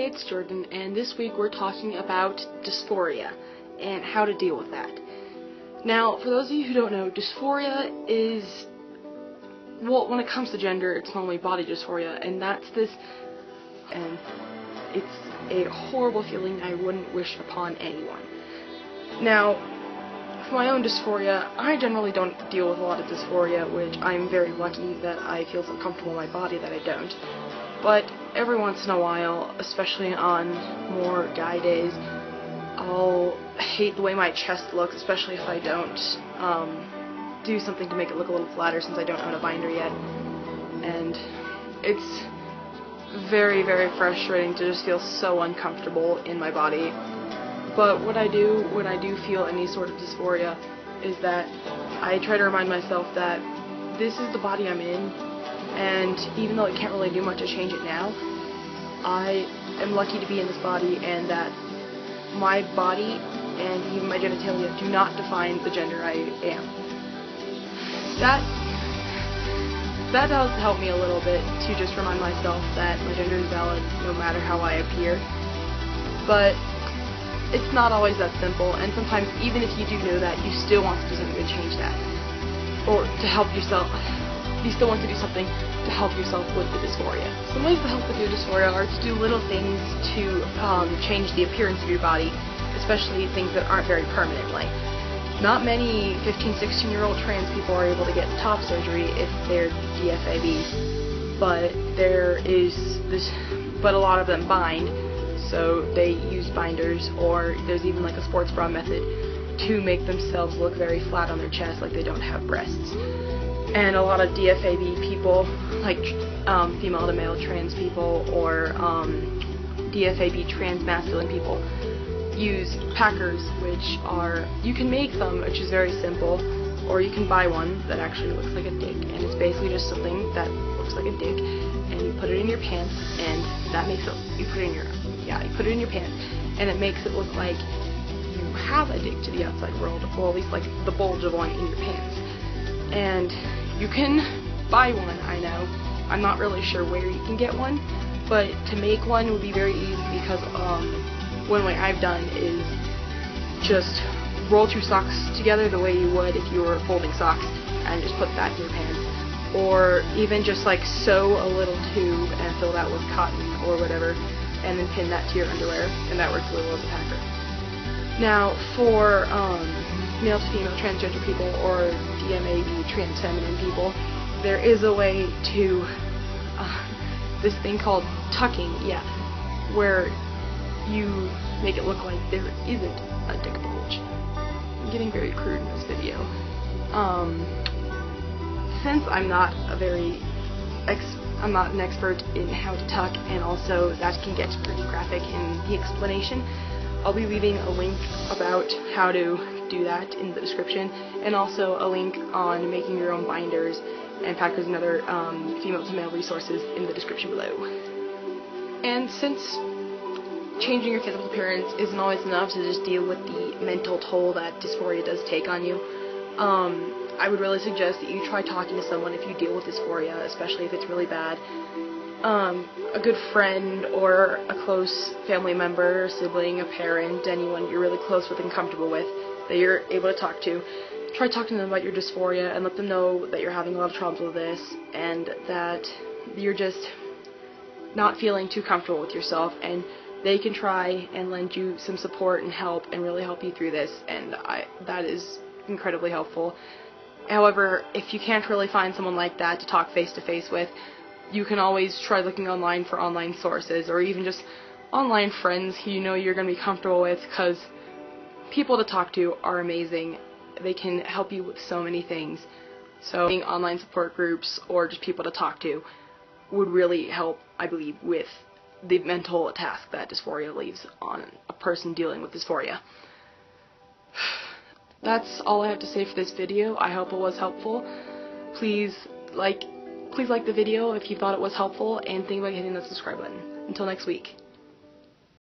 it's Jordan, and this week we're talking about dysphoria and how to deal with that. Now, for those of you who don't know, dysphoria is, well, when it comes to gender, it's normally body dysphoria, and it's a horrible feeling I wouldn't wish upon anyone. Now, for my own dysphoria, I generally don't deal with a lot of dysphoria, which I'm very lucky that I feel so comfortable in my body that I don't. But every once in a while, especially on more guy days, I'll hate the way my chest looks, especially if I don't do something to make it look a little flatter since I don't own a binder yet. And it's very, very frustrating to just feel so uncomfortable in my body. But what I do when I do feel any sort of dysphoria is that I try to remind myself that this is the body I'm in, and even though I can't really do much to change it now, I am lucky to be in this body, and that my body and even my genitalia do not define the gender I am. That does help me a little bit to just remind myself that my gender is valid no matter how I appear. But it's not always that simple, and sometimes even if you do know that, you still want to do something to change that, or to help yourself. You still want to do something to help yourself with the dysphoria. Some ways to help with your dysphoria are to do little things to change the appearance of your body, especially things that aren't very permanent. Like, not many 15, 16-year-old trans people are able to get top surgery if they're DFAB, but but a lot of them bind. So they use binders, or there's even like a sports bra method to make themselves look very flat on their chest, like they don't have breasts. And a lot of DFAB people, like female to male trans people, or DFAB trans masculine people, use packers, which are, you can make them, which is very simple, or you can buy one that actually looks like a dick, and it's basically just something that looks like a dick, and you put it in your pants, and that makes it, you put it in your pants, and it makes it look like you have a dick to the outside world, or at least like the bulge of one in your pants. And you can buy one, I know. I'm not really sure where you can get one, but to make one would be very easy, because one way I've done is just roll two socks together the way you would if you were folding socks, and just put that in your pants. Or even just like sew a little tube and fill that with cotton or whatever, and then pin that to your underwear, and that works really well as a packer. Now, for male to female transgender people, or DMAB trans feminine people, there is a way to this thing called tucking, where you make it look like there isn't a dick bulge. I'm getting very crude in this video. Since I'm not an expert in how to tuck, and also that can get pretty graphic in the explanation, I'll be leaving a link about how to do that in the description, and also a link on making your own binders and packers and other female to male resources in the description below. And since changing your physical appearance isn't always enough to just deal with the mental toll that dysphoria does take on you, I would really suggest that you try talking to someone if you deal with dysphoria, especially if it's really bad. A good friend, or a close family member, a sibling, a parent, anyone you're really close with and comfortable with that you're able to talk to. Try talking to them about your dysphoria and let them know that you're having a lot of troubles with this, and that you're just not feeling too comfortable with yourself, and they can try and lend you some support and help and really help you through this, and that is incredibly helpful. However, if you can't really find someone like that to talk face-to-face with, you can always try looking online for online sources, or even just online friends who you know you're going to be comfortable with, because people to talk to are amazing. They can help you with so many things. So being online support groups or just people to talk to would really help, I believe, with the mental task that dysphoria leaves on a person dealing with dysphoria. That's all I have to say for this video. I hope it was helpful. Please like the video if you thought it was helpful, and think about hitting the subscribe button. Until next week.